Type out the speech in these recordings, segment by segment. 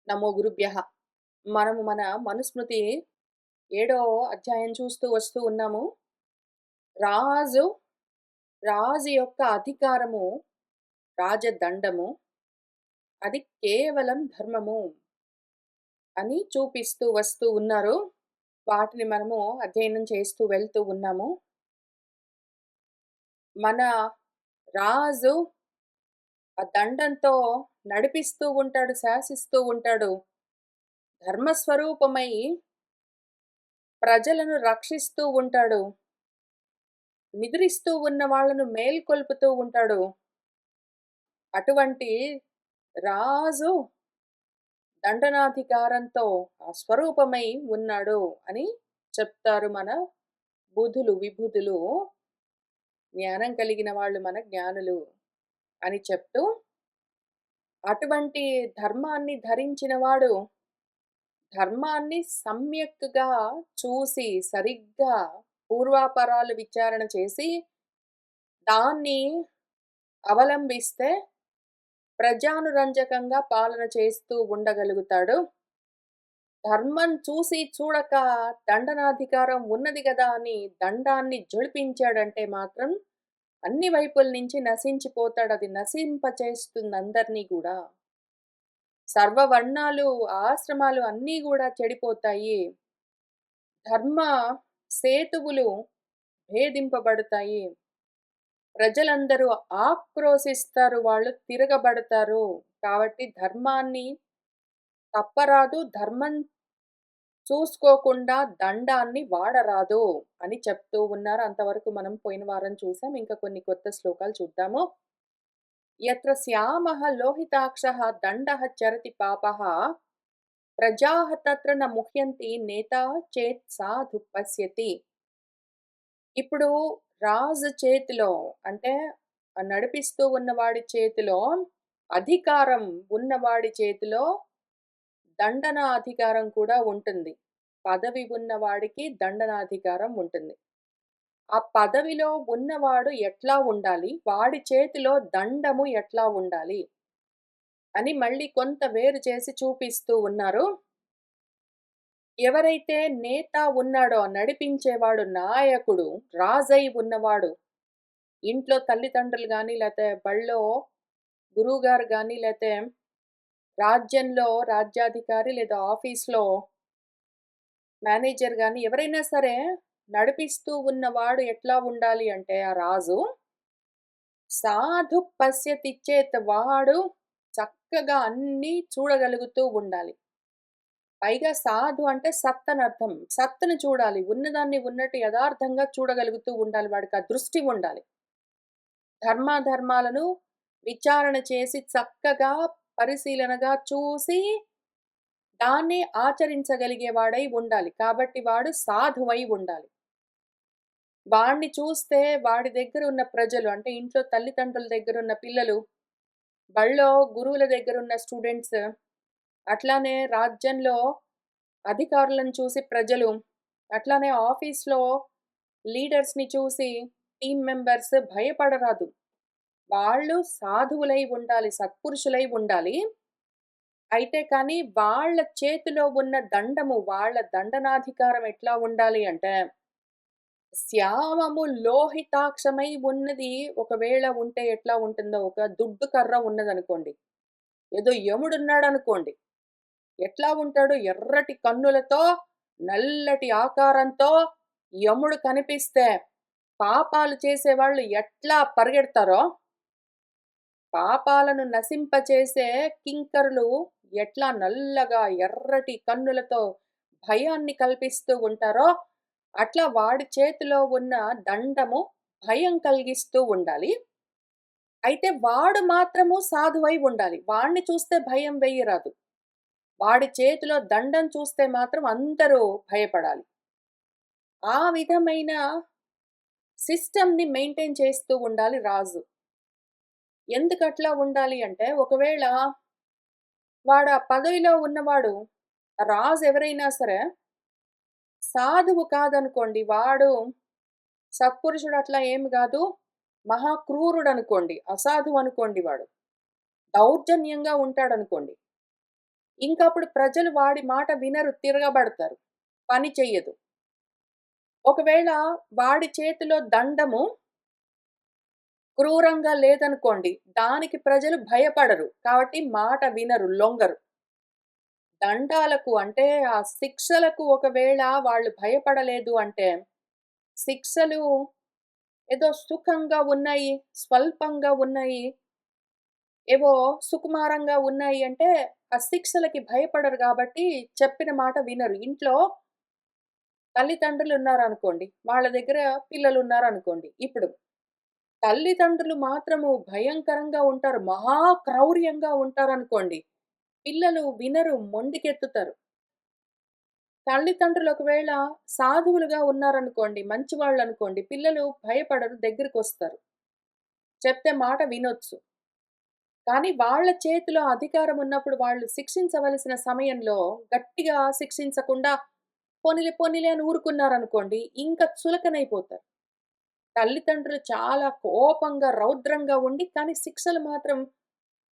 నమో గురుభ్యః. మనము మన మనుస్మృతి ఏడో అధ్యాయం చూస్తూ వస్తూ ఉన్నాము. రాజు, రాజు యొక్క అధికారము, రాజదండము అది కేవలం ధర్మము అని చూపిస్తూ వస్తూ ఉన్నారు. వాటిని మనము అధ్యయనం చేస్తూ వెళ్తూ ఉన్నాము. మన రాజు ఆ దండంతో నడిపిస్తూ ఉంటాడు, శాసిస్తూ ఉంటాడు. ధర్మస్వరూపమై ప్రజలను రక్షిస్తూ ఉంటాడు. నిద్రిస్తూ ఉన్న వాళ్ళను మేల్కొల్పుతూ ఉంటాడు. అటువంటి రాజు దండనాధికారంతో ఆ స్వరూపమై ఉన్నాడు అని చెప్తారు మన బుధులు, విభుదులు. జ్ఞానం కలిగిన వాళ్ళు మన జ్ఞానులు అని చెప్తూ, అటువంటి ధర్మాన్ని ధరించిన వాడు ధర్మాన్ని సమ్యక్‌గా చూసి, సరిగ్గా పూర్వాపరాలు విచారణ చేసి, దాన్ని అవలంబిస్తే ప్రజానురంజకంగా పాలన చేస్తూ ఉండగలుగుతాడు. ధర్మం చూసి చూడక దండనాధికారం ఉన్నది గదా అని దండాన్ని జొలిపించాడంటే మాత్రం అన్ని వైపుల నుంచి నశించిపోతాడు. అది నశింపచేస్తుంది అందరినీ గూడా. సర్వవర్ణాలు, ఆశ్రమాలు అన్నీ గూడా చెడిపోతాయి. ధర్మ సేతువులు భేదింపబడతాయి. ప్రజలందరూ ఆక్రోశిస్తారు. వాళ్ళు తిరగబడతారు. కాబట్టి ధర్మాన్ని తప్పరాదు. ధర్మం చూసుకోకుండా దండాన్ని వాడరాదు అని చెప్తూ ఉన్నారు. అంతవరకు మనం పోయిన వారం చూసాం. ఇంకా కొన్ని కొత్త శ్లోకాలు చూద్దాము. యత్ర శ్యామః లోహితాక్షః దండః చరతి పాపః ప్రజాః తత్ర న ముహ్యంతి నేతా చేత్ సాధు పశ్యతి. ఇప్పుడు రాజు చేతిలో అంటే నడిపిస్తూ ఉన్నవాడి చేతిలో అధికారం ఉన్నవాడి చేతిలో దండన అధికారం కూడా ఉంటుంది. పదవి ఉన్నవాడికి దండనాధికారం ఉంటుంది. ఆ పదవిలో ఉన్నవాడు ఎట్లా ఉండాలి? వాడి చేతిలో దండము ఎట్లా ఉండాలి? అని మళ్ళీ కొంత వేరు చేసి చూపిస్తూ ఉన్నారు. ఎవరైతే నేత ఉన్నాడో, నడిపించేవాడు, నాయకుడు, రాజై ఉన్నవాడు, ఇంట్లో తల్లిదండ్రులు గాని, లేతే బళ్ళో గురువుగారు గాని, లేతే రాజ్యంలో రాజ్యాధికారి లేదా ఆఫీస్‌లో మేనేజర్ గాని ఎవరైనా సరే నడిపిస్తూ ఉన్నవాడు ఎట్లా ఉండాలి అంటే ఆ రాజు, సాధు పశ్యతి చేత్ వాడు చక్కగా అన్నీ చూడగలుగుతూ ఉండాలి. పైగా సాధు అంటే సత్ అని అర్థం. సత్తుని చూడాలి. ఉన్నదాన్ని ఉన్నట్టు యథార్థంగా చూడగలుగుతూ ఉండాలి. వాడికి ఆ దృష్టి ఉండాలి. ధర్మాధర్మాలను విచారణ చేసి చక్కగా పరిశీలనగా చూసి దాన్ని ఆచరించగలిగేవాడై ఉండాలి. కాబట్టి వాడు సాధువై ఉండాలి. వాడిని చూస్తే వాడి దగ్గర ఉన్న ప్రజలు అంటే ఇంట్లో తల్లిదండ్రుల దగ్గరున్న పిల్లలు, బళ్ళో గురువుల దగ్గరున్న స్టూడెంట్స్, అట్లానే రాజ్యంలో అధికారులను చూసి ప్రజలు, అట్లానే ఆఫీస్‌లో లీడర్స్‌ని చూసి టీమ్ మెంబర్స్ భయపడరాదు. వాళ్ళు సాధువులై ఉండాలి, సత్పురుషులై ఉండాలి. అయితే కానీ వాళ్ళ చేతిలో ఉన్న దండము, వాళ్ళ దండనాధికారం ఎట్లా ఉండాలి అంటే, శ్యామము లోహితాక్షమై ఉన్నది ఒకవేళ ఉంటే ఎట్లా ఉంటుందో, ఒక దుడ్డు కర్ర ఉన్నదనుకోండి. ఏదో యముడున్నాడనుకోండి. ఎట్లా ఉంటాడు? ఎర్రటి కన్నులతో, నల్లటి ఆకారంతో యముడు కనిపిస్తే పాపాలు చేసేవాళ్ళు ఎట్లా పరిగెడతారో, పాపాలను నశింపచేసే కింకరులు ఎట్లా నల్లగా ఎర్రటి కన్నులతో భయాన్ని కల్పిస్తూ ఉంటారో, అట్లా వాడి చేతిలో ఉన్న దండము భయం కలిగిస్తూ ఉండాలి. అయితే వాడు మాత్రము సాధువై ఉండాలి. వాడిని చూస్తే భయం వెయ్యరాదు. వాడి చేతిలో దండం చూస్తే మాత్రం అందరూ భయపడాలి. ఆ విధమైన సిస్టమ్‌ని మెయింటైన్ చేస్తూ ఉండాలి రాజు. ఎందుకట్లా ఉండాలి అంటే, ఒకవేళ వాడు ఆ పదవిలో ఉన్నవాడు, రాజు ఎవరైనా సరే, సాధువు కాదనుకోండి, వాడు సత్పురుషుడు అట్లా ఏమి గాదు, మహా క్రూరుడనుకోండి, అసాధువు అనుకోండి వాడు, దౌర్జన్యంగా ఉంటాడనుకోండి. ఇంకప్పుడు ప్రజలు వాడి మాట వినరు, తిరగబడతారు. పని చెయ్యదు. ఒకవేళ వాడి చేతిలో దండము క్రూరంగా లేదనుకోండి, దానికి ప్రజలు భయపడరు. కాబట్టి మాట వినరు, లొంగరు. దండాలకు అంటే ఆ శిక్షలకు ఒకవేళ వాళ్ళు భయపడలేదు అంటే, శిక్షలు ఏదో సుఖంగా ఉన్నాయి, స్వల్పంగా ఉన్నాయి, ఏవో సుకుమారంగా ఉన్నాయి అంటే, ఆ శిక్షలకి భయపడరు గాబట్టి చెప్పిన మాట వినరు. ఇంట్లో తల్లిదండ్రులున్నారనుకోండి, వాళ్ళ దగ్గర పిల్లలున్నారనుకోండి. ఇప్పుడు తల్లిదండ్రులు మాత్రము భయంకరంగా ఉంటారు. మహా క్రౌర్యంగా ఉంటారనుకోండి. పిల్లలు వినరు, మొండికెత్తుతారు. తల్లిదండ్రులు ఒకవేళ సాధువులుగా ఉన్నారనుకోండి, మంచివాళ్ళనుకోండి, పిల్లలు భయపడరు, దగ్గరికొస్తారు. చెప్తే మాట వినొచ్చు. కానీ వాళ్ళ చేతిలో అధికారం ఉన్నప్పుడు వాళ్ళు శిక్షించవలసిన సమయంలో గట్టిగా శిక్షించకుండా పోనీలే, పోనీలే అని ఊరుకున్నారనుకోండి, ఇంకా చులకనైపోతారు. తల్లిదండ్రులు చాలా కోపంగా, రౌద్రంగా ఉండి, కానీ శిక్షలు మాత్రం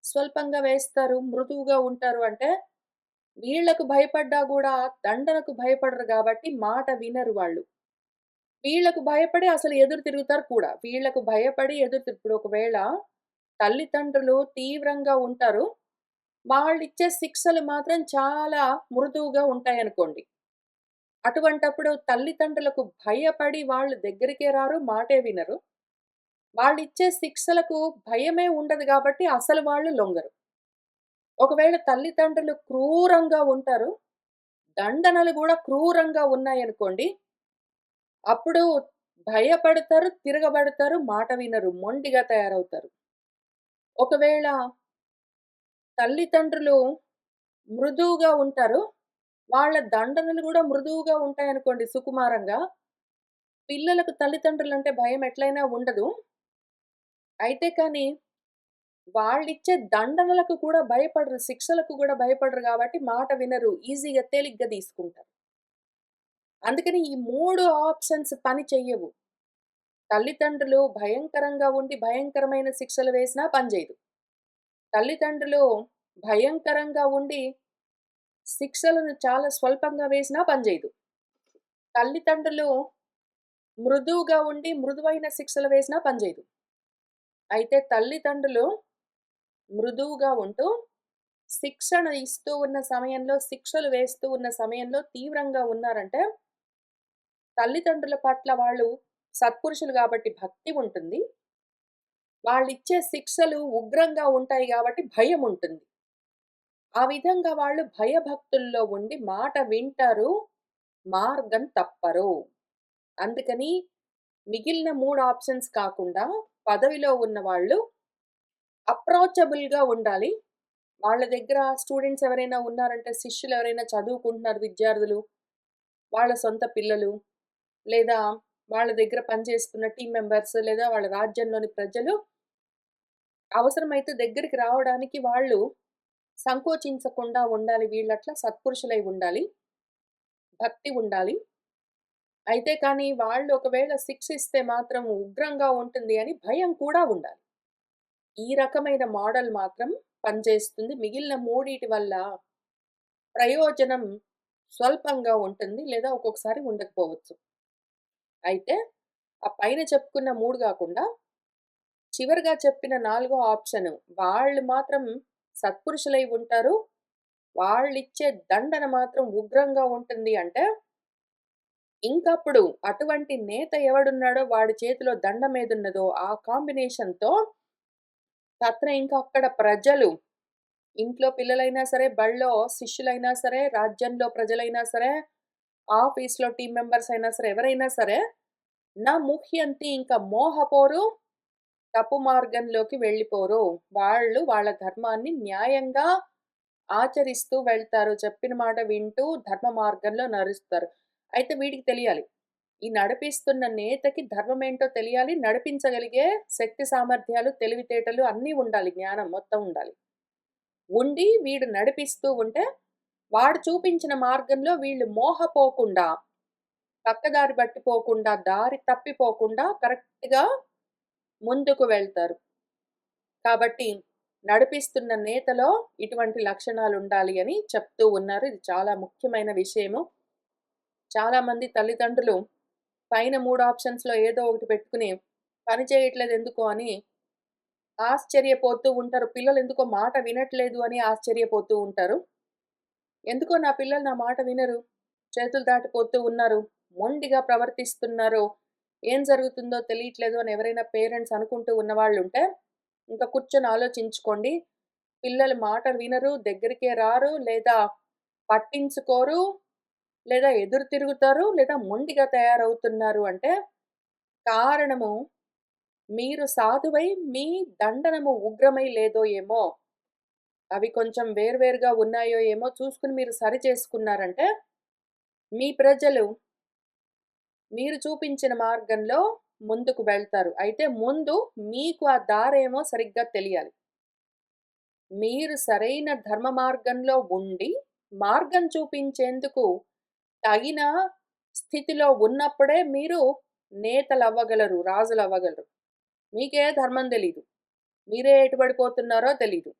స్వల్పంగా వేస్తారు, మృదువుగా ఉంటారు అంటే, వీళ్ళకు భయపడ్డా గూడా దండనకు భయపడరు గాబట్టి మాట వినరు వాళ్ళు. వీళ్ళకు భయపడి అసలు ఎదురు తిరుగుతారు కూడా. వీళ్ళకు భయపడి ఇప్పుడు ఒకవేళ తల్లిదండ్రులు తీవ్రంగా ఉంటారు. వాళ్ళిచ్చే శిక్షలు మాత్రం చాలా మృదువుగా ఉంటాయనుకోండి. అటువంటప్పుడు తల్లిదండ్రులకు భయపడి వాళ్ళు దగ్గరికే రారు, మాటే వినరు. వాళ్ళిచ్చే శిక్షలకు భయమే ఉండదు గాబట్టి అసలు వాళ్ళు లొంగరు. ఒకవేళ తల్లిదండ్రులు క్రూరంగా ఉంటారు, దండనలు గూడా క్రూరంగా ఉన్నాయనుకోండి, అప్పుడు భయపడతారు, తిరగబడతారు, మాట వినరు, మొండిగా తయారవుతారు. ఒకవేళ తల్లిదండ్రులు మృదువుగా ఉంటారు, వాళ్ళ దండనలు గూడా మృదువుగా ఉంటాయనుకోండి, సుకుమారంగా. పిల్లలకు తల్లిదండ్రులంటే భయం ఎట్లైనా ఉండదు. అయితే కానీ వాళ్ళిచ్చే దండనలకు కూడా భయపడరు. శిక్షలకు గూడా భయపడరు గాబట్టి మాట వినరు. ఈజీగా తేలిగ్గా తీసుకుంటారు. అందుకని ఈ 3 ఆప్షన్స్ పని చెయ్యవు. తల్లిదండ్రులు భయంకరంగా ఉండి భయంకరమైన శిక్షలు వేసినా పనిజేయదు. తల్లిదండ్రులు భయంకరంగా ఉండి శిక్షలను చాలా స్వల్పంగా వేసినా పనిజేయదు. తల్లిదండ్రులు మృదువుగా ఉండి మృదువైన శిక్షలు వేసినా పనిజేయదు. అయితే తల్లిదండ్రులు మృదువుగా ఉంటూ శిక్షణ ఇస్తూ ఉన్న సమయంలో, శిక్షలు వేస్తూ ఉన్న సమయంలో తీవ్రంగా ఉన్నారంటే, తల్లిదండ్రుల పట్ల వాళ్ళు సత్పురుషులు గాబట్టి భక్తి ఉంటుంది. వాళ్ళిచ్చే శిక్షలు ఉగ్రంగా ఉంటాయి గాబట్టి భయముంటుంది. ఆ విధంగా వాళ్ళు భయభక్తుల్లో ఉండి మాట వింటారు, మార్గం తప్పరు. అందుకని మిగిలిన 3 ఆప్షన్స్ కాకుండా పదవిలో ఉన్నవాళ్ళు అప్రోచబుల్‌గా ఉండాలి. వాళ్ళ దగ్గర స్టూడెంట్స్ ఎవరైనా ఉన్నారంటే, శిష్యులెవరైనా చదువుకుంటున్నారు విద్యార్థులు, వాళ్ళ సొంత పిల్లలు, లేదా వాళ్ళ దగ్గర పనిచేస్తున్న టీమ్ మెంబర్స్, లేదా వాళ్ళ రాజ్యంలోని ప్రజలు అవసరమైతే దగ్గరికి రావడానికి వాళ్ళు సంకోచించకుండా ఉండాలి. వీళ్ళట్లా సత్పురుషులై ఉండాలి. భక్తి ఉండాలి. అయితే కానీ వాళ్ళు ఒకవేళ శిక్షిస్తే మాత్రం ఉగ్రంగా ఉంటుంది అని భయం కూడా ఉండాలి. ఈ రకమైన మోడల్ మాత్రం పనిచేస్తుంది. మిగిలిన మూడిటి వల్ల ప్రయోజనం స్వల్పంగా ఉంటుంది. లేదా ఒక్కొక్కసారి ఉండకపోవచ్చు. అయితే ఆ పైన చెప్పుకున్న 3 గాకుండా చివరగా చెప్పిన నాలుగో ఆప్షను వాళ్ళు మాత్రం సత్పురుషులై ఉంటారు. వాళ్ళిచ్చే దండన మాత్రం ఉగ్రంగా ఉంటుంది అంటే, ఇంకప్పుడు అటువంటి నేత ఎవడున్నాడో వాడి చేతిలో దండమేదున్నదో ఆ కాంబినేషన్‌తో ఇంక అక్కడ ప్రజలు, ఇంట్లో పిల్లలైనా సరే, బడిలో శిష్యులైనా సరే, రాజ్యంలో ప్రజలైనా సరే, ఆఫీస్‌లో టీమ్ మెంబర్స్ అయినా సరే, ఎవరైనా సరే, నా ముహ్యంతి ఇంక మోహపోరు, తప్పు మార్గంలోకి వెళ్ళిపోరు. వాళ్ళు వాళ్ళ ధర్మాన్ని న్యాయంగా ఆచరిస్తూ వెళ్తారు. చెప్పిన మాట వింటూ ధర్మ మార్గంలో నడుస్తారు. అయితే వీడికి తెలియాలి. ఈ నడిపిస్తున్న నేతకి ధర్మమేంటో తెలియాలి. నడిపించగలిగే శక్తి సామర్థ్యాలు, తెలివితేటలు అన్నీ ఉండాలి. జ్ఞానం మొత్తం ఉండాలి. ఉండి వీడు నడిపిస్తూ ఉంటే, వాడు చూపించిన మార్గంలో వీళ్ళు మోహపోకుండా, పక్కదారి పట్టిపోకుండా, దారి తప్పిపోకుండా కరెక్ట్‌గా ముందుకు వెళ్తారు. కాబట్టి నడిపిస్తున్న నేతలో ఇటువంటి లక్షణాలుండాలి అని చెప్తూ ఉన్నారు. ఇది చాలా ముఖ్యమైన విషయము. చాలామంది తల్లిదండ్రులు పైన 3 ఆప్షన్స్‌లో ఏదో ఒకటి పెట్టుకుని, పని చేయట్లేదు ఎందుకో అని ఆశ్చర్యపోతూ ఉంటారు. పిల్లలెందుకో మాట వినట్లేదు అని ఆశ్చర్యపోతూ ఉంటారు. ఎందుకో నా పిల్లలు నా మాట వినరు. చేతులు దాటిపోతూ ఉన్నారు. మొండిగా ప్రవర్తిస్తున్నారు. ఏం జరుగుతుందో తెలియట్లేదు అని ఎవరైనా పేరెంట్స్ అనుకుంటూ ఉన్నవాళ్ళుంటే, ఇంక కూర్చొని ఆలోచించుకోండి. పిల్లలు మాట వినరు, దగ్గరికే రారు, లేదా పట్టించుకోరు, లేదా ఎదురు తిరుగుతారు, లేదా మొండిగా తయారవుతున్నారు అంటే, కారణము మీరు సాధువై మీ దండనము ఉగ్రమై లేదో ఏమో! అవి కొంచెం వేర్వేరుగా ఉన్నాయో ఏమో చూసుకొని మీరు సరిచేసుకున్నారంటే, మీ ప్రజలు మీరు చూపించిన మార్గంలో ముందుకు వెళ్తారు. అయితే ముందు మీకు ఆ దారేమో సరిగ్గా తెలియాలి. మీరు సరైన ధర్మ మార్గంలో ఉండి, మార్గం చూపించేందుకు తగిన స్థితిలో ఉన్నప్పుడే మీరు నేతలవ్వగలరు, రాజులవ్వగలరు. మీకే ధర్మం తెలీదు. మీరే ఎటు పడిపోతున్నారో తెలీదు.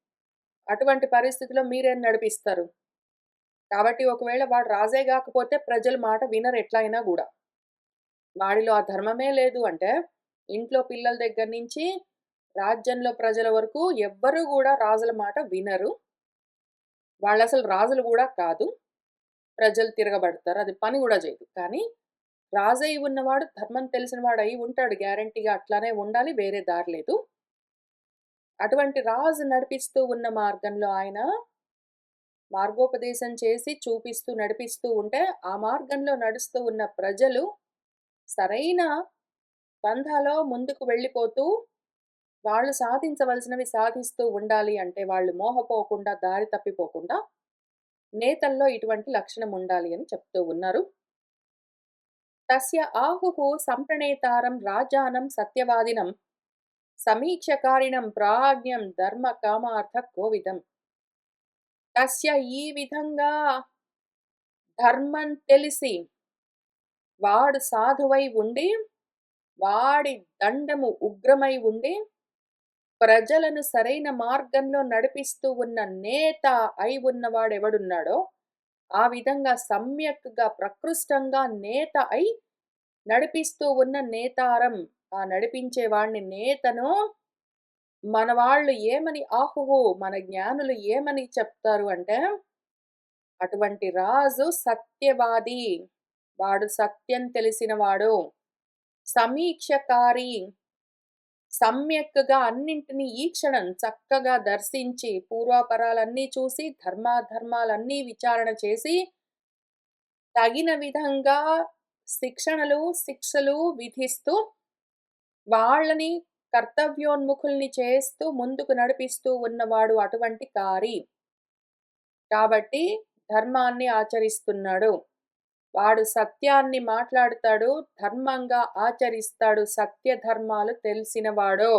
అటువంటి పరిస్థితిలో మీరేం నడిపిస్తారు? కాబట్టి ఒకవేళ వాడు రాజే గాకపోతే ప్రజలు మాట వినరు ఎట్లయినా గూడా. వాడిలో ఆ ధర్మమే లేదు అంటే, ఇంట్లో పిల్లల దగ్గర నుంచి రాజ్యంలో ప్రజల వరకు ఎవ్వరు గూడా రాజుల మాట వినరు. వాళ్ళసలు రాజులు గూడా కాదు. ప్రజలు తిరగబడతారు. అది పని గూడా జేయదు. కానీ రాజై ఉన్నవాడు ధర్మం తెలిసిన వాడయి ఉంటాడు గ్యారంటీగా అట్లానే ఉండాలి. వేరే దారి లేదు. అటువంటి రాజు నడిపిస్తూ ఉన్న మార్గంలో ఆయన మార్గోపదేశం చేసి, చూపిస్తూ, నడిపిస్తూ ఉంటే, ఆ మార్గంలో నడుస్తూ ఉన్న ప్రజలు సరైన పంథాలో ముందుకు వెళ్ళిపోతూ, వాళ్ళు సాధించవలసినవి సాధిస్తూ ఉండాలి అంటే, వాళ్ళు మోహపోకుండా, దారి తప్పిపోకుండా, నేతల్లో ఇటువంటి లక్షణం ఉండాలి అని చెప్తూ ఉన్నారు. తస్య ఆహుః సంప్రణేతారం రాజానం సత్యవాదినం సమీక్షకారిణం ప్రాజ్ఞం ధర్మ కామార్థ కోవిదం. తస్య ఈ విధంగా ధర్మం తెలిసి వాడు సాధువై ఉండి, వాడి దండము ఉగ్రమై ఉండి, ప్రజలను సరైన మార్గంలో నడిపిస్తూ ఉన్న నేత అయి ఉన్నవాడెవడున్నాడో, ఆ విధంగా సమ్యక్‌గా ప్రకృష్టంగా నేత అయి నడిపిస్తూ ఉన్న నేతారం, ఆ నడిపించేవాడిని నేతను మన వాళ్ళు ఏమని ఆహుహు మన జ్ఞానులు ఏమని చెప్తారు అంటే, అటువంటి రాజు సత్యవాది. వాడు సత్యం తెలిసినవాడు. సమీక్షకారి. సమ్యక్‌గా అన్నింటిని ఈక్షణం చక్కగా దర్శించి, పూర్వాపరాలన్నీ చూసి, ధర్మాధర్మాలన్నీ విచారణ చేసి, తగిన విధంగా శిక్షలు విధిస్తూ, వాళ్ళని కర్తవ్యోన్ముఖుల్ని చేస్తూ ముందుకు నడిపిస్తూ ఉన్నవాడు అటువంటి కారి. కాబట్టి ధర్మాన్ని ఆచరిస్తున్నాడు. వాడు సత్యాన్ని మాట్లాడుతాడు, ధర్మంగా ఆచరిస్తాడు, సత్య ధర్మాలు తెలిసినవాడు.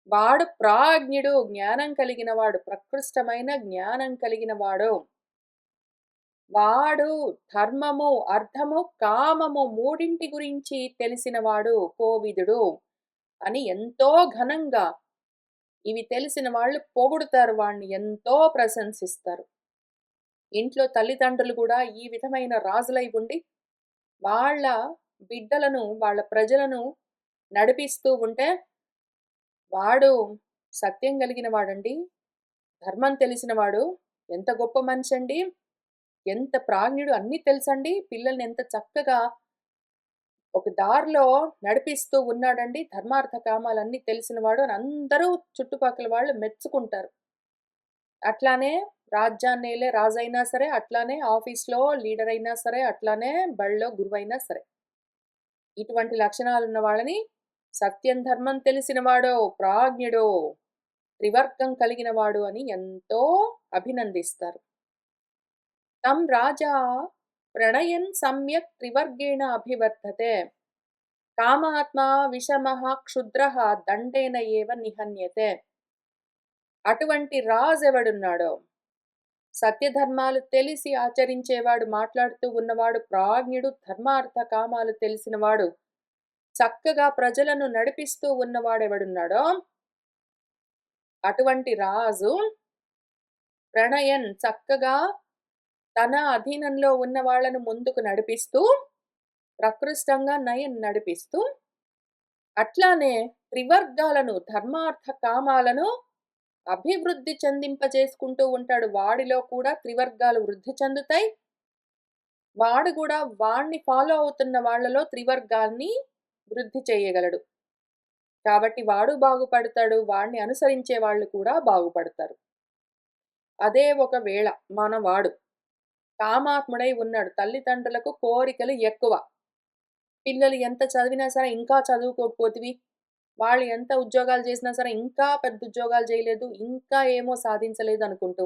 వాడు ప్రాజ్ఞుడు, జ్ఞానం కలిగినవాడు, ప్రకృష్టమైన జ్ఞానం కలిగినవాడు. వాడు ధర్మము, అర్థము, కామము మూడింటి గురించి తెలిసినవాడు, కోవిదుడు అని ఎంతో ఘనంగా ఇవి తెలిసిన వాళ్ళు పొగుడుతారు వాణ్ణి, ఎంతో ప్రశంసిస్తారు. ఇంట్లో తల్లిదండ్రులు గూడా ఈ విధమైన రాజులై ఉండి, వాళ్ళ బిడ్డలను, వాళ్ళ ప్రజలను నడిపిస్తూ ఉంటే, వాడు సత్యం కలిగిన వాడండి, ధర్మం తెలిసినవాడు, ఎంత గొప్ప మనిషండి, ఎంత ప్రాజ్ఞుడు అన్నీ తెలుసండి, పిల్లల్ని ఎంత చక్కగా ఒక దారిలో నడిపిస్తూ ఉన్నాడండి, ధర్మార్థ కామాలన్నీ తెలిసినవాడు అని అందరూ చుట్టుపక్కల వాళ్ళు మెచ్చుకుంటారు. అట్లానే రాజ్యాన్నేలే రాజైనా సరే, అట్లానే ఆఫీస్‌లో లీడర్ అయినా సరే, అట్లానే బడిలో గురువైనా సరే. ఇటువంటి లక్షణాలున్న వాళ్ళని సత్యం, ధర్మం తెలిసినవాడో, ప్రాజ్ఞుడో, త్రివర్గం కలిగినవాడు అని ఎంతో అభినందిస్తారు. తం రాజా ప్రణయన్ సమ్యక్ త్రివర్గేణ అభివర్ధతే. కామాత్మా విషమః క్షుద్రః దండేన ఏవ నిహన్యతే. అటువంటి రాజెవడున్నాడో, సత్యధర్మాలు తెలిసి ఆచరించేవాడు, మాట్లాడుతూ ఉన్నవాడు, ప్రాజ్ఞుడు, ధర్మార్థ కామాలు తెలిసినవాడు, చక్కగా ప్రజలను నడిపిస్తూ ఉన్నవాడెవడున్నాడో, అటువంటి రాజు ప్రణయన్ చక్కగా తన అధీనంలో ఉన్న వాళ్ళను ముందుకు నడిపిస్తూ, ప్రకృష్టంగా నయన్ నడిపిస్తూ, అట్లానే త్రివర్గాలను ధర్మార్థ కామాలను అభివృద్ధి చెందింపజేసుకుంటూ ఉంటాడు. వాడిలో కూడా త్రివర్గాలు వృద్ధి చెందుతాయి. వాడు గూడా వాడిని ఫాలో అవుతున్న వాళ్ళలో త్రివర్గాన్ని వృద్ధి చేయగలడు. కాబట్టి వాడు బాగుపడతాడు. వాడిని అనుసరించే వాళ్ళు కూడా బాగుపడతారు. అదే ఒకవేళ మనవాడు కామాత్ముడై ఉన్నాడు. తల్లిదండ్రులకు కోరికలు ఎక్కువ. పిల్లలు ఎంత చదివినా సరే ఇంకా చదువుకోకపోతివి. వాళ్ళు ఎంత ఉద్యోగాలు చేసినా సరే ఇంకా పెద్ద ఉద్యోగాలు చేయలేదు. ఇంకా ఏమో సాధించలేదు అనుకుంటూ.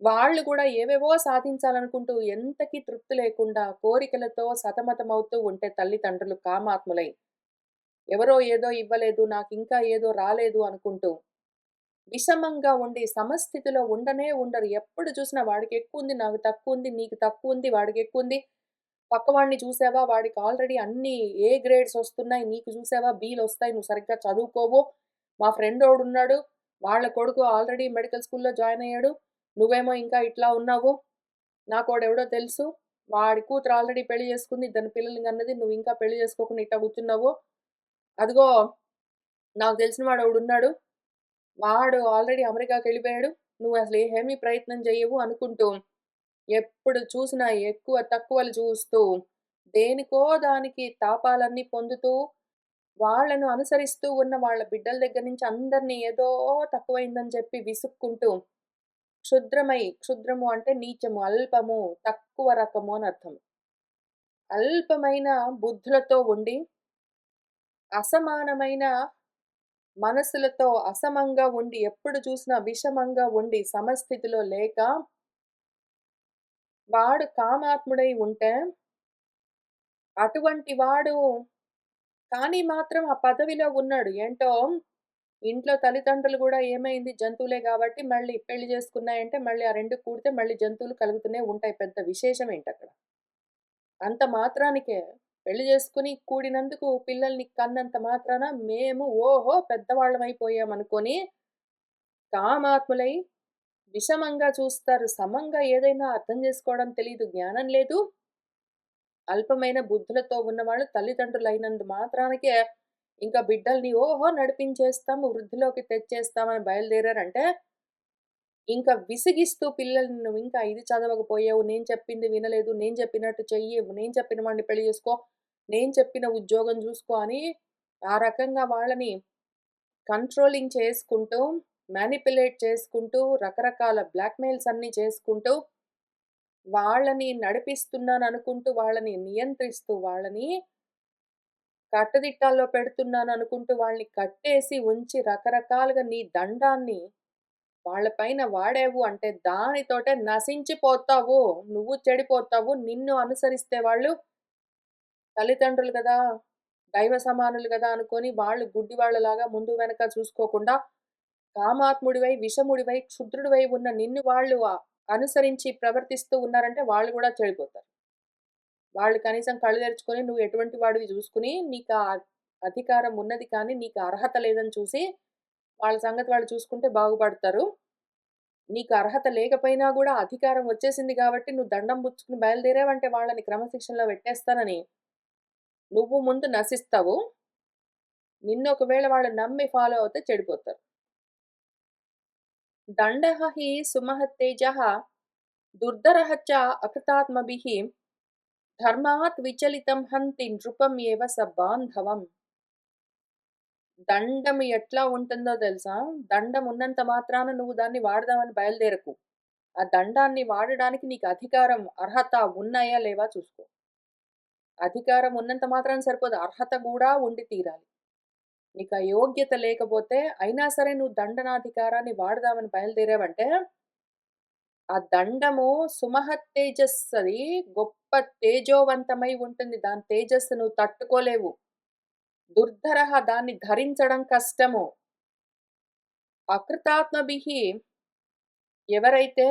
వాళ్ళు కూడా ఏవేవో సాధించాలనుకుంటూ ఎంతకి తృప్తి లేకుండా కోరికలతో సతమతమవుతూ ఉంటే తల్లిదండ్రులు కామాత్ములై ఎవరో ఏదో ఇవ్వలేదు, నాకింకా ఏదో రాలేదు అనుకుంటూ విషమంగా ఉండి సమస్థితిలో ఉండనే ఉండరు. ఎప్పుడు చూసినా వాడికెక్కువుంది, నాకు తక్కువుంది, నీకు తక్కువుంది, వాడికెక్కువుంది. పక్కవాడిని చూసావా? వాడికి ఆల్రెడీ అన్నీ ఏ గ్రేడ్స్ ఒస్తున్నాయి. నీకు చూసావా? బీలొస్తాయి. నువ్వు సరిగ్గా చదువుకోవు. మా ఫ్రెండోడున్నాడు. వాళ్ళ కొడుకు ఆల్రెడీ మెడికల్ స్కూల్‌లో జాయిన్ అయ్యాడు. నువ్వేమో ఇంకా ఇట్లా ఉన్నావు. నాకోడెవడో తెలుసు. వాడి కూతురు ఆల్రెడీ పెళ్లి చేసుకుంది. ఇద్దరిని పిల్లల్ని కన్నది. నువ్వింకా పెళ్లి చేసుకోకుండా ఇట్టా కూర్చున్నావు. అదిగో నాకు తెలిసిన వాడొకడున్నాడు. వాడు ఆల్రెడీ అమెరికాకెళ్ళిపోయాడు. నువ్వసలు ఏమీ ప్రయత్నం చెయ్యవు అనుకుంటూ, ఎప్పుడు చూసినా ఎక్కువ తక్కువలు చూస్తూ, దేనికో దానికి తాపాలన్నీ పొందుతూ, వాళ్ళను అనుసరిస్తూ ఉన్న వాళ్ళ బిడ్డల దగ్గర నుంచి అందరిని ఏదో తక్కువైందని చెప్పి విసుక్కుంటూ, క్షుద్రము అంటే నీచము, అల్పము, తక్కువ రకము అని అర్థం. అల్పమైన బుద్ధులతో ఉండి, అసమానమైన మనసులతో అసమంగా ఉండి, ఎప్పుడు చూసినా విషమంగా ఉండి, సమస్థితిలో లేక, వాడు కామాత్ముడై ఉంటే, అటువంటి వాడు కానీ మాత్రం ఆ పదవిలో ఉన్నాడు. ఏంటో ఇంట్లో తల్లిదండ్రులు గూడా ఏమైంది జంతువులే గాబట్టి మళ్ళీ పెళ్లి చేసుకున్నాయంటే మళ్ళీ ఆ 2 కూడితే మళ్ళీ జంతువులు కలుగుతూనే ఉంటాయి. పెద్ద విశేషమేంటక్కడ. అంత మాత్రానికే పెళ్లి చేసుకొని కూడినందుకు పిల్లల్ని కన్నంత మాత్రాన మేము ఓహో! పెద్దవాళ్ళమైపోయామనుకోని కామాత్ములై విషమంగా చూస్తారు. సమంగా ఏదైనా అర్థం చేసుకోవడం తెలీదు. జ్ఞానం లేదు. అల్పమైన బుద్ధులతో ఉన్నవాళ్ళు తల్లిదండ్రులైనందు మాత్రానికే ఇంకా బిడ్డల్ని ఓహో! నడిపించేస్తాము, వృద్ధిలోకి తెచ్చేస్తామని బయలుదేరారంటే, ఇంకా విసిగిస్తూ పిల్లల్ని నువ్వింకా ఇది చదవకపోయావు, నేను చెప్పింది వినలేదు, నేను చెప్పినట్టు చెయ్యి, నేను చెప్పిన వాడిని పెళ్లి చేసుకో, నేను చెప్పిన ఉద్యోగం చూసుకో అని ఆ రకంగా వాళ్ళని కంట్రోలింగ్ చేసుకుంటూ, మానిప్యులేట్ చేసుకుంటూ, రకరకాల బ్లాక్‌మెయిల్స్ అన్నీ చేసుకుంటూ, వాళ్ళని నడిపిస్తున్నాననుకుంటూ, వాళ్ళని నియంత్రిస్తూ, వాళ్ళని కట్టుదిట్టాల్లో పెడుతున్నాననుకుంటూ వాళ్ళని కట్టేసి ఉంచి రకరకాలుగా నీ దండాన్ని వాళ్ళ పైన వాడావు అంటే దానితోటే నశించిపోతావు. నువ్వు చెడిపోతావు. నిన్ను అనుసరిస్తే వాళ్ళు తల్లిదండ్రులు గదా! దైవ సమానులు గదా! అనుకోని వాళ్ళు గుడ్డివాళ్ళలాగా ముందు వెనక చూసుకోకుండా కామాత్ముడివై, విషముడివై, క్షుద్రుడివై ఉన్న నిన్ను వాళ్ళు అనుసరించి ప్రవర్తిస్తూ ఉన్నారంటే వాళ్ళు గూడా చెడిపోతారు. వాళ్ళు కనీసం కళ్ళు తెరుచుకొని నువ్వు ఎటువంటి వాడివి జూసుకొని నీకా అధికారం ఉన్నది కానీ నీకు అర్హత లేదని చూసి వాళ్ళ సంగతి వాళ్ళు చూసుకుంటే బాగుపడతారు. నీకు అర్హత లేకపోయినా గూడా అధికారం వచ్చేసింది గాబట్టి నువ్వు దండం పుచ్చుకొని బయలుదేరావంటే వాళ్ళని క్రమశిక్షణలో పెట్టేస్తానని నువ్వు ముందు నశిస్తావు. నిన్ను ఒకవేళ వాళ్ళు నమ్మి ఫాలో అవుతే చెడిపోతారు. దండః హి సుమహత్తేజః దుర్ధరః చ అకృతాత్మభిః ధర్మాత్ విచలితం హంతి నృపం ఏవ స బాంధవం. దండం ఎట్లా ఉంటుందో తెలుసా? దండం ఉన్నంత మాత్రాన నువ్వు దాన్ని వాడదామని బయలుదేరకు. ఆ దండాన్ని వాడడానికి నీకు అధికారం, అర్హత ఉన్నాయా లేవా చూసుకో. అధికారం ఉన్నంత మాత్రాన సరిపోదు. అర్హత గూడా ఉండి తీరాలి. నీకా యోగ్యత లేకపోతే అయినా సరే నువ్వు దండనాధికారాన్ని వాడదామని బయలుదేరావంటే, ఆ దండము సుమహత్ తేజస్ అది గొప్ప తేజోవంతమై ఉంటుంది. దాని తేజస్సు నువ్వు తట్టుకోలేవు. దుర్ధరః దాన్ని ధరించడం కష్టము. అకృతాత్మభిః ఎవరైతే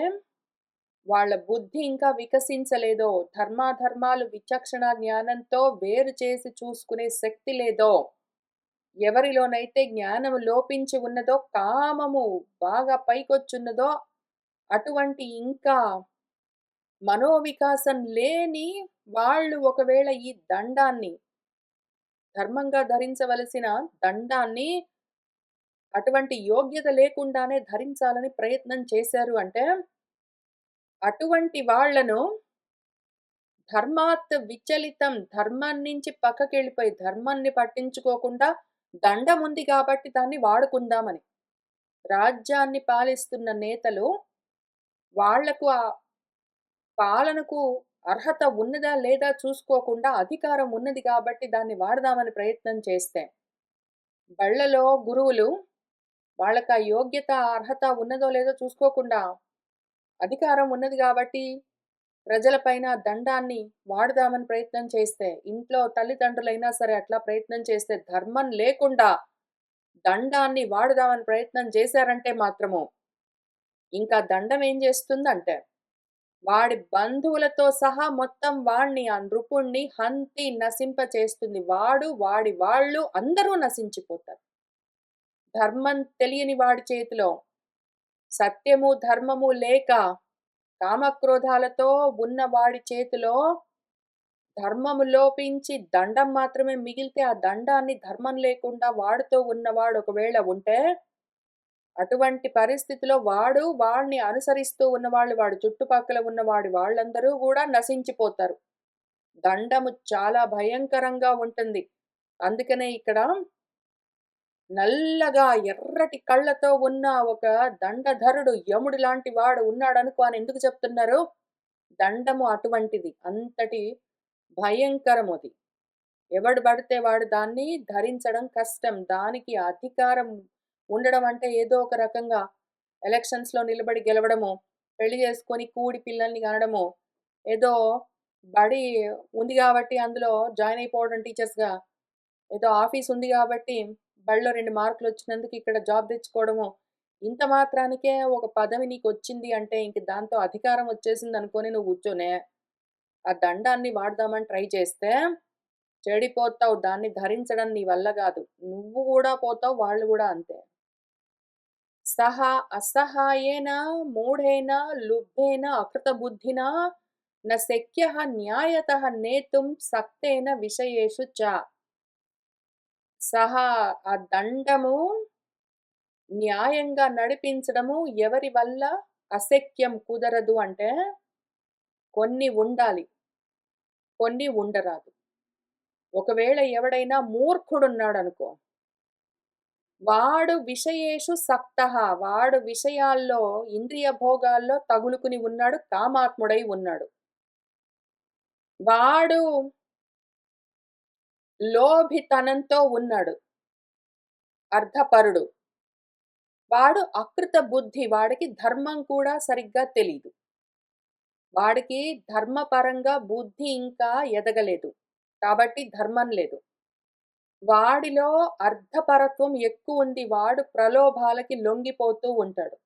వాళ్ళ బుద్ధి ఇంకా వికసించలేదో, ధర్మాధర్మాలు విచక్షణ జ్ఞానంతో వేరు చేసి చూసుకునే శక్తి లేదో, ఎవరిలోనైతే జ్ఞానము లోపించి ఉన్నదో, కామము బాగా పైకొచ్చున్నదో, అటువంటి ఇంకా మనోవికాసం లేని వాళ్ళు ఒకవేళ ఈ దండాన్ని, ధర్మంగా ధరించవలసిన దండాన్ని అటువంటి యోగ్యత లేకుండానే ధరించాలని ప్రయత్నం చేశారు అంటే, అటువంటి వాళ్ళను ధర్మాత్ విచలితం, ధర్మం నుంచి పక్కకెళ్ళిపోయి, ధర్మాన్ని పట్టించుకోకుండా దండముంది కాబట్టి దాన్ని వాడుకుందామని. రాజ్యాన్ని పాలిస్తున్న నేతలు వాళ్లకు ఆ పాలనకు అర్హత ఉన్నదా లేదా చూసుకోకుండా అధికారం ఉన్నది కాబట్టి దాన్ని వాడదామని ప్రయత్నం చేస్తే, బళ్ళలో గురువులు వాళ్ళకి ఆ యోగ్యత, అర్హత ఉన్నదో లేదో చూసుకోకుండా అధికారం ఉన్నది కాబట్టి ప్రజలపైన దండాన్ని వాడదామని ప్రయత్నం చేస్తే, ఇంట్లో తల్లిదండ్రులైనా సరే అట్లా ప్రయత్నం చేస్తే, ధర్మం లేకుండా దండాన్ని వాడుదామని ప్రయత్నం చేశారంటే మాత్రము, ఇంకా దండం ఏం చేస్తుందంటే, వాడి బంధువులతో సహా మొత్తం వాడిని, ఆ నృపుణ్ణి హంతి నశింపచేస్తుంది. వాడు, వాడి వాళ్ళు అందరూ నశించిపోతారు. ధర్మం తెలియని వాడి చేతిలో, సత్యము, ధర్మము లేక కామక్రోధాలతో ఉన్న వాడి చేతిలో ధర్మము లోపించి దండం మాత్రమే మిగిలితే, ఆ దండాన్ని ధర్మం లేకుండా వాడుతూ ఉన్నవాడు ఒకవేళ ఉంటే, అటువంటి పరిస్థితిలో వాడు, వాడిని అనుసరిస్తూ ఉన్నవాళ్ళు, వాడి చుట్టుపక్కల ఉన్నవాడి వాళ్ళందరూ గూడా నశించిపోతారు. దండము చాలా భయంకరంగా ఉంటుంది. అందుకనే ఇక్కడ నల్లగా ఎర్రటి కళ్ళతో ఉన్న ఒక దండధరుడు, యముడు లాంటి వాడు ఉన్నాడనుకో అని ఎందుకు చెప్తున్నారు? దండము అటువంటిది. అంతటి భయంకరమది. ఎవడు పడితే వాడు దాన్ని ధరించడం కష్టం. దానికి అధికారం ఉండడం అంటే ఏదో ఒక రకంగా ఎలక్షన్స్‌లో నిలబడి గెలవడమో, పెళ్లి చేసుకొని కూడి పిల్లల్ని కనడమో, ఏదో బడి ఉంది గాబట్టి అందులో జాయిన్ అయిపోవడం టీచర్స్‌గా, ఏదో ఆఫీస్ ఉంది గాబట్టి బడిలో 2 మార్కులొచ్చినందుకు ఇక్కడ జాబ్ తెచ్చుకోవడమో, ఇంత మాత్రానికే ఒక పదవి నీకొచ్చింది అంటే ఇంక దాంతో అధికారం వచ్చేసిందనుకోని నువ్వు కూర్చొనే, ఆ దండాన్ని వాడదామని ట్రై చేస్తే చెడిపోతావు. దాన్ని ధరించడం నీ వల్ల గాదు. నువ్వు గూడా పోతావు, వాళ్ళు గూడా అంతే. సహ అసహాయేన మూఢేన లుబ్ధేన అకృతబుద్ధినా న శక్యః న్యాయతః నేతుం సక్తేన విషయేషు చ. సహా ఆ దండము న్యాయంగా నడిపించడము ఎవరి వల్ల అశక్యం, కుదరదు అంటే, కొన్ని ఉండాలి, కొన్ని ఉండరాదు. ఒకవేళ ఎవడైనా మూర్ఖుడున్నాడనుకో, వాడు విషయేషు సక్తః, వాడు విషయాల్లో, ఇంద్రియ భోగాల్లో తగులుకుని ఉన్నాడు, కామాత్ముడై ఉన్నాడు. వాడు లోభితనంతో ఉన్నాడు, అర్థపరుడు. వాడు అకృత బుద్ధి, వాడికి ధర్మం కూడా సరిగ్గా తెలీదు. వాడికి ధర్మపరంగా బుద్ధి ఇంకా ఎదగలేదు. కాబట్టి ధర్మం లేదు. వాడిలో అర్ధపరత్వం ఎక్కువుంది. వాడు ప్రలోభాలకి లొంగిపోతూ ఉంటాడు.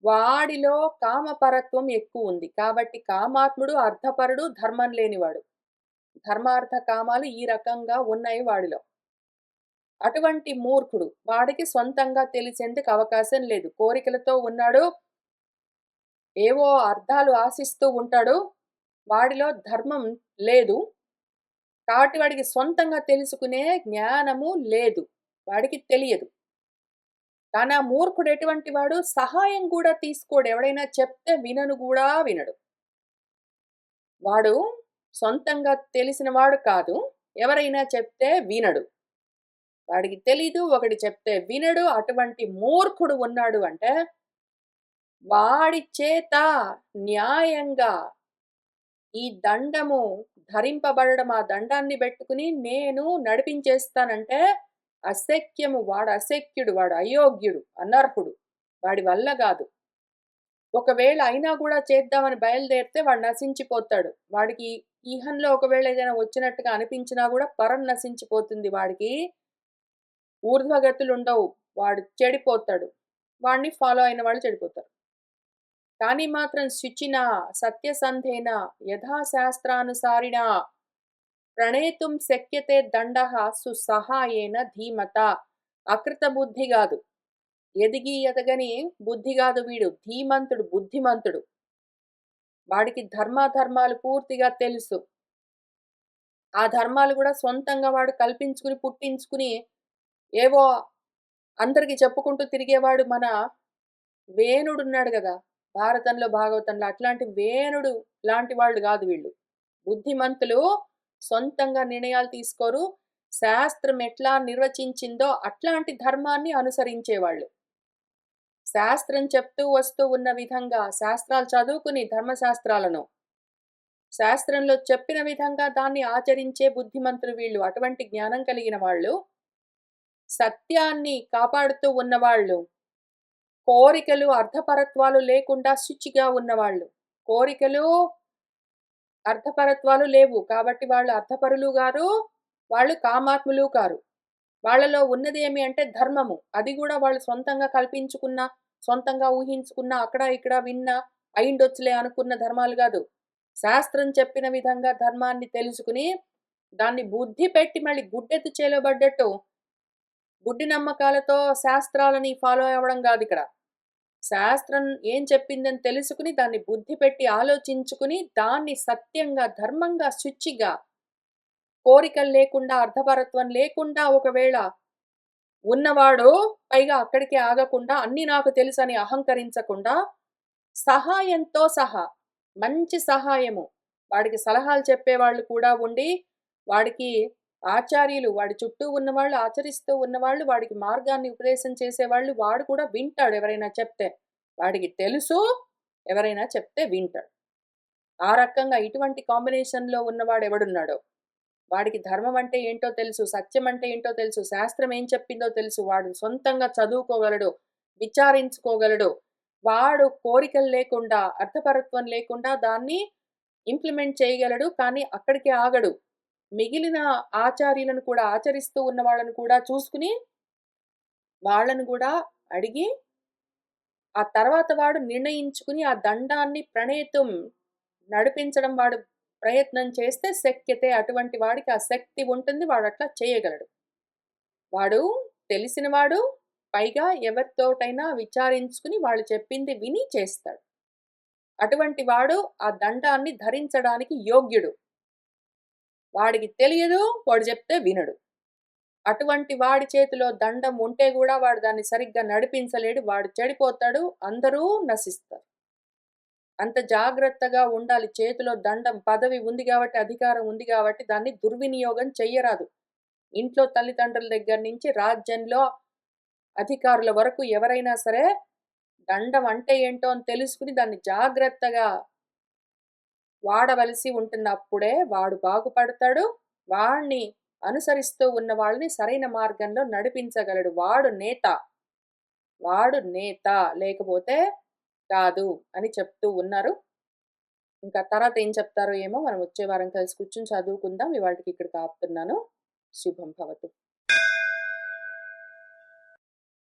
వాడిలో కామపరత్వం ఎక్కువుంది. కాబట్టి కామాత్ముడు, అర్ధపరుడు, ధర్మం లేనివాడు. ధర్మార్థ కామాలు ఈ రకంగా ఉన్నాయి వాడిలో. అటువంటి మూర్ఖుడు. వాడికి సొంతంగా తెలిసేందుకు అవకాశం లేదు. కోరికలతో ఉన్నాడు. ఏవో అర్థాలు ఆశిస్తూ ఉంటాడు. వాడిలో ధర్మం లేదు. కాబట్టి వాడికి సొంతంగా తెలుసుకునే జ్ఞానము లేదు. వాడికి తెలియదు. కానీ ఆ మూర్ఖుడు ఎటువంటి వాడు? సహాయం కూడా తీసుకోడు. ఎవడైనా చెప్తే వినను గూడా వినడు. వాడు సొంతంగా తెలిసిన వాడు కాదు. ఎవరైనా చెప్తే వినడు. వాడికి తెలీదు. ఒకటి చెప్తే వినడు. అటువంటి మూర్ఖుడు ఉన్నాడు అంటే, వాడి చేత న్యాయంగా ఈ దండము ధరింపబడడం, ఆ దండాన్ని బెట్టుకుని నేను నడిపించేస్తానంటే అశక్యము. వాడు అశక్యుడు, వాడు అయోగ్యుడు, అనర్హుడు. వాడి వల్ల గాదు. ఒకవేళ అయినా గూడా చేద్దామని బయలుదేరితే వాడు నశించిపోతాడు. వాడికి ఇహంలో ఒకవేళ ఏదైనా వచ్చినట్టుగా అనిపించినా గూడా పరం నశించిపోతుంది వాడికి. ఊర్ధ్వగతులుండవు. వాడు చెడిపోతాడు. వాడిని ఫాలో అయిన వాళ్ళు చెడిపోతారు. కానీ మాత్రం శుచినా, సత్యసంధేన, యథాశాస్త్రానుసారిణా ప్రణేతుం శక్యతే దండః సుసహాయేన ధీమత. అకృత బుద్ధి గాదు. ఎదిగి ఎదగని బుద్ధి గాదు వీడు. ధీమంతుడు, బుద్ధిమంతుడు. వాడికి ధర్మాధర్మాలు పూర్తిగా తెలుసు. ఆ ధర్మాలు గూడా సొంతంగా వాడు కల్పించుకుని, పుట్టించుకుని ఏవో అందరికి చెప్పుకుంటూ తిరిగేవాడు మన వేణుడున్నాడు గదా! భారతంలో, భాగవతంలో అట్లాంటి వేణుడు లాంటి వాళ్ళు గాదు వీళ్ళు. బుద్ధిమంతులు సొంతంగా నిర్ణయాలు తీసుకోరు. శాస్త్రం ఎట్లా నిర్వచించిందో అట్లాంటి ధర్మాన్ని అనుసరించేవాళ్ళు. శాస్త్రం చెప్తూ వస్తూ ఉన్న విధంగా శాస్త్రాలు చదువుకుని ధర్మశాస్త్రాలను, శాస్త్రంలో చెప్పిన విధంగా దాన్ని ఆచరించే బుద్ధిమంతులు వీళ్ళు. అటువంటి జ్ఞానం కలిగిన వాళ్ళు. సత్యాన్ని కాపాడుతూ ఉన్నవాళ్ళు. కోరికలు, అర్ధపరత్వాలు లేకుండా శుచిగా ఉన్నవాళ్ళు. కోరికలు, అర్ధపరత్వాలు లేవు. కాబట్టి వాళ్ళు అర్ధపరులు గారు, వాళ్ళు కామాత్ములు కారు. వాళ్ళలో ఉన్నదేమి అంటే ధర్మము. అది గూడా వాళ్ళు సొంతంగా కల్పించుకున్న, సొంతంగా ఊహించుకున్న, అక్కడ ఇక్కడ విన్న, అయిండొచ్చులే అనుకున్న ధర్మాలు గాదు. శాస్త్రం చెప్పిన విధంగా ధర్మాన్ని తెలుసుకుని, దాన్ని బుద్ధి పెట్టి మళ్ళీ గుడ్డెద్దు చేలో పడ్డట్టు గుడ్డి నమ్మకాలతో శాస్త్రాలని ఫాలో అవ్వడం గాదిక్కడ. శాస్త్రం ఏం చెప్పిందని తెలుసుకుని, దాన్ని బుద్ధి పెట్టి ఆలోచించుకుని, దాన్ని సత్యంగా, ధర్మంగా, శుచిగా, కోరికలు లేకుండా, అర్ధపరత్వం లేకుండా ఒకవేళ ఉన్నవాడు పైగా అక్కడికే ఆగకుండా అన్నీ నాకు తెలుసని అహంకరించకుండా, సహాయంతో సహా, మంచి సహాయము. వాడికి సలహాలు చెప్పేవాళ్ళు కూడా ఉండి, వాడికి ఆచార్యులు, వాడి చుట్టూ ఉన్నవాళ్ళు, ఆచరిస్తూ ఉన్నవాళ్ళు, వాడికి మార్గాన్ని ఉపదేశం చేసేవాళ్ళు, వాడు కూడా వింటాడు ఎవరైనా చెప్తే. వాడికి తెలుసు, ఎవరైనా చెప్తే వింటాడు. ఆ రకంగా ఇటువంటి కాంబినేషన్‌లో ఉన్నవాడెవడున్నాడో, వాడికి ధర్మం అంటే ఏంటో తెలుసు, సత్యం అంటే ఏంటో తెలుసు, శాస్త్రం ఏం చెప్పిందో తెలుసు, వాడు సొంతంగా చదువుకోగలడు, విచారించుకోగలడు. వాడు కోరికలు లేకుండా, అర్థపరత్వం లేకుండా దాన్ని ఇంప్లిమెంట్ చేయగలడు. కానీ అక్కడికే ఆగడు. మిగిలిన ఆచార్యులను కూడా, ఆచరిస్తూ ఉన్న వాళ్ళను కూడా చూసుకుని, వాళ్ళను గూడా అడిగి, ఆ తర్వాత వాడు నిర్ణయించుకుని ఆ దండాన్ని ప్రణేతుం నడిపించడం వాడు ప్రయత్నం చేస్తే శక్యతే. అటువంటి వాడికి ఆ శక్తి ఉంటుంది. వాడట్లా చేయగలడు. వాడు తెలిసినవాడు, పైగా ఎవరితోటైనా విచారించుకుని వాళ్ళు చెప్పింది విని చేస్తాడు. అటువంటి వాడు ఆ దండాన్ని ధరించడానికి యోగ్యుడు. వాడికి తెలియదు, వాడు చెప్తే వినడు. అటువంటి వాడి చేతిలో దండం ఉంటే గూడా వాడు దాన్ని సరిగ్గా నడిపించలేడు. వాడు చెడిపోతాడు. అందరూ నశిస్తారు. అంత జాగ్రత్తగా ఉండాలి. చేతిలో దండం, పదవి ఉంది గాబట్టి, అధికారం ఉంది గాబట్టి దాన్ని దుర్వినియోగం చెయ్యరాదు. ఇంట్లో తల్లిదండ్రుల దగ్గర నుంచి రాజ్యంలో అధికారుల వరకు ఎవరైనా సరే దండం అంటే ఏంటో అని తెలుసుకుని దాన్ని జాగ్రత్తగా వాడవలసి ఉంటుంది. అప్పుడే వాడు బాగుపడతాడు. వాడిని అనుసరిస్తూ ఉన్న వాళ్ళని సరైన మార్గంలో నడిపించగలడు. వాడు నేత. వాడు నేత. లేకపోతే కాదు అని చెప్తూ ఉన్నారు. ఇంకా తర్వాత ఏం చెప్తారో ఏమో మనం వచ్చే వారం కలిసి కూర్చొని చదువుకుందాం. ఇవాల్టికి ఇక్కడికి ఆపుతున్నాను. శుభం భవతు.